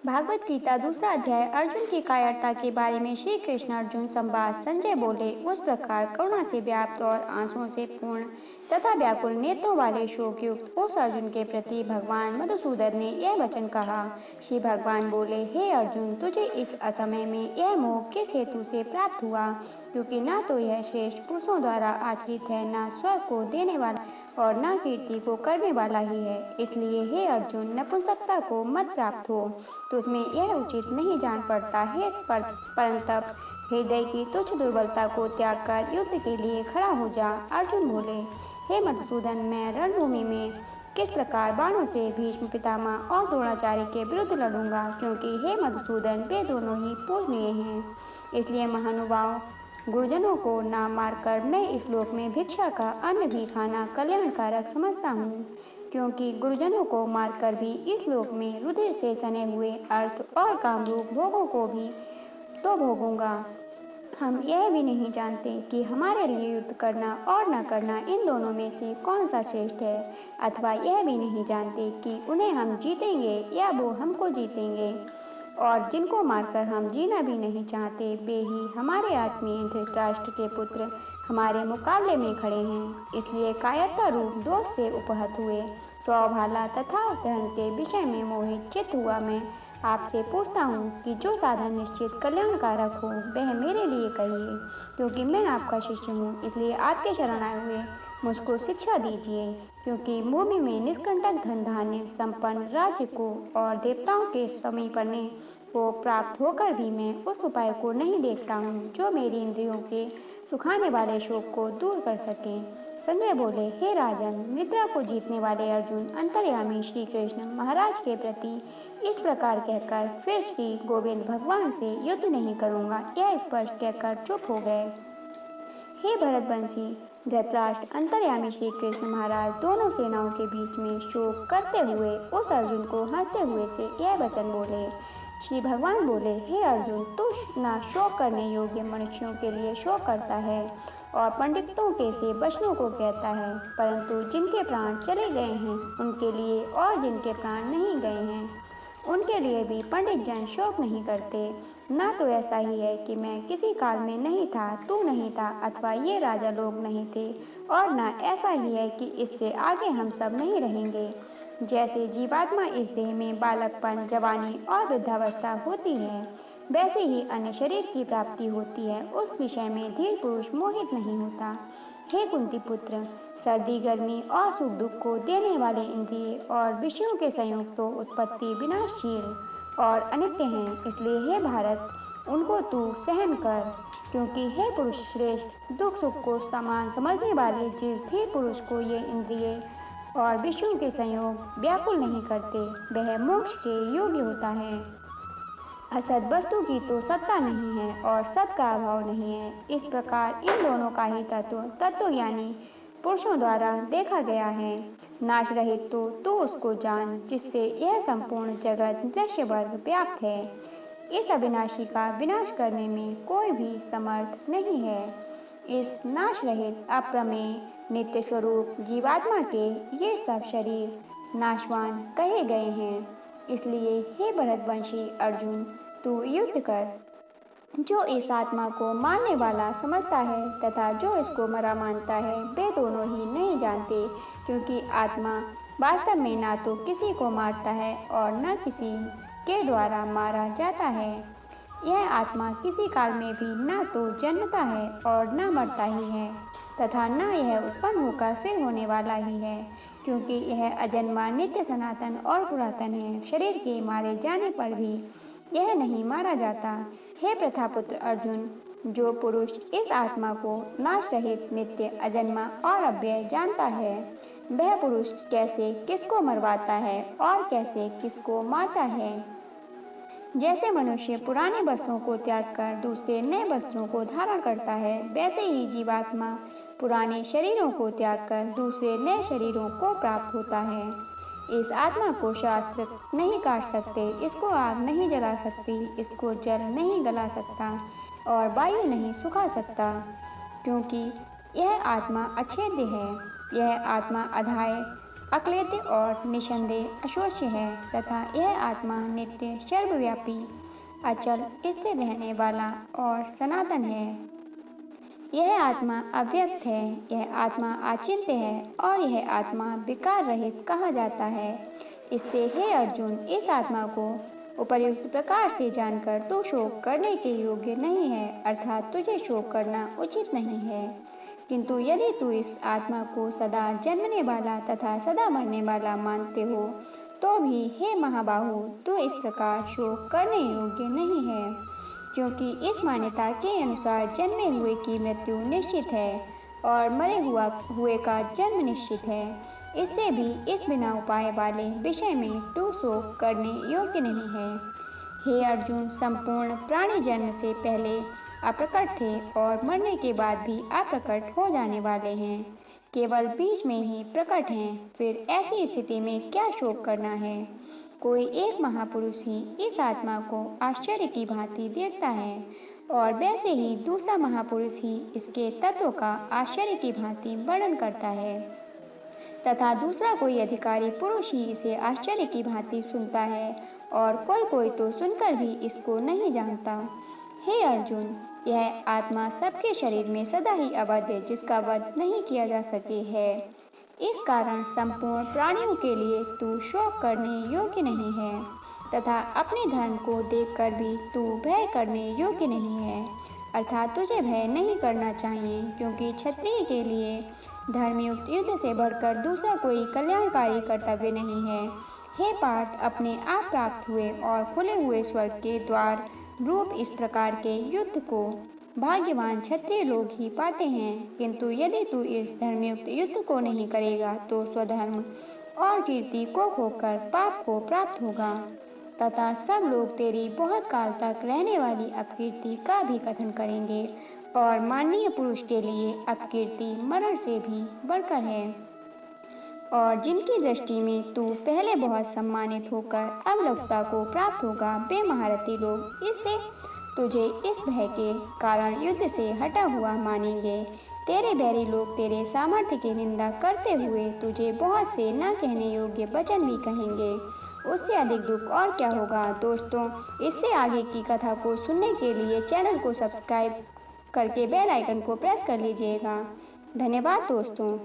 भागवत गीता दूसरा अध्याय अर्जुन की कायरता के बारे में। श्री कृष्ण अर्जुन संवाद। संजय बोले, उस प्रकार करुणा से व्याप्त और आंसुओं से पूर्ण तथा व्याकुल नेत्रों वाले शोक युक्त उस अर्जुन के प्रति भगवान मधुसूदन ने यह वचन कहा। श्री भगवान बोले, हे अर्जुन, तुझे इस असमय में यह मोह किस हेतु से प्राप्त हुआ? क्योंकि न तो यह श्रेष्ठ पुरुषों द्वारा आचरित है, न स्वर्ग को देने वाला और न कीर्ति को करने वाला ही है। इसलिए हे अर्जुन, नपुंसकता को मत प्राप्त हो, तुझमें यह उचित नहीं जान पड़ता है। परंतप हृदय की तुच्छ दुर्बलता को त्याग कर युद्ध के लिए खड़ा हो जा। अर्जुन बोले, हे मधुसूदन, मैं रणभूमि में किस प्रकार बाणों से भीष्म पितामह और द्रोणाचार्य के विरुद्ध लड़ूंगा? क्योंकि हे मधुसूदन, वे दोनों ही पूजनीय हैं। इसलिए महानुभाव गुरुजनों को ना मारकर मैं इस लोक में भिक्षा का अन्न भी खाना कल्याणकारक समझता हूँ। क्योंकि गुरुजनों को मारकर भी इस लोक में रुधिर से सने हुए अर्थ और कामरूप भोगों को भी तो भोगूंगा। हम यह भी नहीं जानते कि हमारे लिए युद्ध करना और न करना इन दोनों में से कौन सा श्रेष्ठ है, अथवा यह भी नहीं जानते कि उन्हें हम जीतेंगे या वो हमको जीतेंगे। और जिनको मारकर हम जीना भी नहीं चाहते, वे ही हमारे आत्मीय धृतराष्ट्र के पुत्र हमारे मुकाबले में खड़े हैं। इसलिए कायरता रूप दोष से उपहत हुए स्वभाला तथा धर्म के विषय में मोहित चित्त हुआ मैं आपसे पूछता हूँ कि जो साधन निश्चित कल्याणकारक हो वह मेरे लिए कहिए। क्योंकि मैं आपका शिष्य हूँ, इसलिए आपके शरण आए हुए मुझको शिक्षा दीजिए। क्योंकि भूमि में निष्कंटक धन धान्य संपन्न राज्य को और देवताओं के समीपने को प्राप्त होकर भी मैं उस उपाय को नहीं देखता हूँ जो मेरी इंद्रियों के सुखाने वाले शोक को दूर कर सके। संजय बोले, हे राजन, निद्रा को जीतने वाले अर्जुन अंतर्यामी श्री कृष्ण महाराज के प्रति इस प्रकार कहकर फिर श्री गोविंद भगवान से युद्ध नहीं करूँगा यह स्पष्ट कहकर चुप हो गए। हे भरतवंशी धृतराष्ट्र, अंतर्यामी श्री कृष्ण महाराज दोनों सेनाओं के बीच में शोक करते हुए उस अर्जुन को हंसते हुए से यह वचन बोले। श्री भगवान बोले, हे अर्जुन, तू ना शोक करने योग्य मनुष्यों के लिए शोक करता है और पंडितों के से वचनों को कहता है, परंतु जिनके प्राण चले गए हैं उनके लिए और जिनके प्राण नहीं गए हैं उनके लिए भी पंडित जन शोक नहीं करते। ना तो ऐसा ही है कि मैं किसी काल में नहीं था, तू नहीं था, अथवा ये राजा लोग नहीं थे, और ना ऐसा ही है कि इससे आगे हम सब नहीं रहेंगे। जैसे जीवात्मा इस देह में बालकपन, जवानी और वृद्धावस्था होती है, वैसे ही अन्य शरीर की प्राप्ति होती है। उस विषय में धीर पुरुष मोहित नहीं होता। हे कुंती पुत्र, सर्दी गर्मी और सुख दुख को देने वाले इंद्रिय और विषयों के संयोग तो उत्पत्ति विनाशशील और अनित्य हैं। इसलिए हे भारत, उनको तू सहन कर। क्योंकि हे पुरुष श्रेष्ठ, दुख सुख को समान समझने वाले जिस धीर पुरुष को ये इंद्रिय और विषयों के संयोग व्याकुल नहीं करते, वह मोक्ष के योग्य होता है। असत वस्तु की तो सत्ता नहीं है और सत का अभाव नहीं है। इस प्रकार इन दोनों का ही तत्वज्ञानी पुरुषों द्वारा देखा गया है। नाश रहित तो तू उसको जान जिससे यह संपूर्ण जगत दृश्य वर्ग व्याप्त है। इस अविनाशी का विनाश करने में कोई भी समर्थ नहीं है। इस नाश रहित अप्रमेय नित्य स्वरूप जीवात्मा के ये सब शरीर नाशवान कहे गए हैं। इसलिए हे भरतवंशी अर्जुन, तू युद्ध कर। जो इस आत्मा को मारने वाला समझता है तथा जो इसको मरा मानता है, वे दोनों ही नहीं जानते। क्योंकि आत्मा वास्तव में ना तो किसी को मारता है और न किसी के द्वारा मारा जाता है। यह आत्मा किसी काल में भी न तो जन्मता है और न मरता ही है, तथा न यह उत्पन्न होकर फिर होने वाला ही है। क्योंकि यह अजन्मा, नित्य, सनातन और पुरातन है। शरीर के मारे जाने पर भी यह नहीं मारा जाता। हे प्रथापुत्र अर्जुन, जो पुरुष इस आत्मा को नाश रहित, नित्य, अजन्मा और अव्यय जानता है, वह पुरुष कैसे किसको मरवाता है और कैसे किसको मारता है। जैसे मनुष्य पुराने वस्त्रों को त्याग कर दूसरे नए वस्त्रों को धारण करता है, वैसे ही जीवात्मा पुराने शरीरों को त्याग कर दूसरे नए शरीरों को प्राप्त होता है। इस आत्मा को शास्त्र नहीं काट सकते, इसको आग नहीं जला सकती, इसको जल नहीं गला सकता और वायु नहीं सुखा सकता। क्योंकि यह आत्मा अछेद्य है। यह आत्मा अधाय, अक्लेद्य और निसंदेह अशोच्य है तथा यह आत्मा नित्य सर्वव्यापी अचल स्थिर रहने वाला और सनातन है। यह आत्मा अव्यक्त है, यह आत्मा अचिंत्य है और यह आत्मा विकार रहित कहा जाता है। इससे हे अर्जुन, इस आत्मा को उपर्युक्त प्रकार से जानकर तू शोक करने के योग्य नहीं है, अर्थात तुझे शोक करना उचित नहीं है। किंतु यदि तू इस आत्मा को सदा जन्मने वाला तथा सदा मरने वाला मानते हो तो भी हे महाबाहु, तू इस प्रकार शोक करने योग्य नहीं है, क्योंकि इस मान्यता के अनुसार जन्मे हुए की मृत्यु निश्चित है और मरे हुए का जन्म निश्चित है। इससे भी इस बिना उपाय वाले विषय में तू शोक करने योग्य नहीं है। हे अर्जुन, संपूर्ण प्राणी जन्म से पहले अप्रकट थे और मरने के बाद भी अप्रकट हो जाने वाले हैं, केवल बीच में ही प्रकट हैं। फिर ऐसी स्थिति में क्या शोक करना है? कोई एक महापुरुष ही इस आत्मा को आश्चर्य की भांति देखता है और वैसे ही दूसरा महापुरुष ही इसके तत्व का आश्चर्य की भांति वर्णन करता है तथा दूसरा कोई अधिकारी पुरुष ही इसे आश्चर्य की भांति सुनता है और कोई तो सुनकर भी इसको नहीं जानता। हे अर्जुन, यह आत्मा सबके शरीर में सदा ही अवध है, जिसका वध नहीं किया जा सके है। इस कारण संपूर्ण प्राणियों के लिए तू शोक करने योग्य नहीं है तथा अपने धर्म को देखकर भी तू भय करने योग्य नहीं है, अर्थात तुझे भय नहीं करना चाहिए, क्योंकि क्षत्रिय के लिए धर्मयुक्त युद्ध से बढ़कर दूसरा कोई कल्याणकारी कर्तव्य नहीं है। हे पार्थ, अपने आप प्राप्त हुए और खुले हुए स्वर्ग के द्वार रूप इस प्रकार के युद्ध को भाग्यवान क्षत्रिय लोग ही पाते हैं, किंतु यदि तू इस धर्मयुक्त युद्ध को नहीं करेगा तो स्वधर्म और कीर्ति को खोकर पाप को प्राप्त होगा तथा सब लोग तेरी बहुत काल तक रहने वाली अपकीर्ति का भी कथन करेंगे और माननीय पुरुष के लिए अपकीर्ति मरण से भी बढ़कर है और जिनकी दृष्टि में तू पहले बहुत सम्मानित होकर अब लघुता को प्राप्त होगा, वे महारथी लोग इससे तुझे इस भय के कारण युद्ध से हटा हुआ मानेंगे। तेरे बैरी लोग तेरे सामर्थ्य की निंदा करते हुए तुझे बहुत से न कहने योग्य वचन भी कहेंगे। उससे अधिक दुख और क्या होगा। दोस्तों, इससे आगे की कथा को सुनने के लिए चैनल को सब्सक्राइब करके बेल आइकन को प्रेस कर लीजिएगा। धन्यवाद दोस्तों।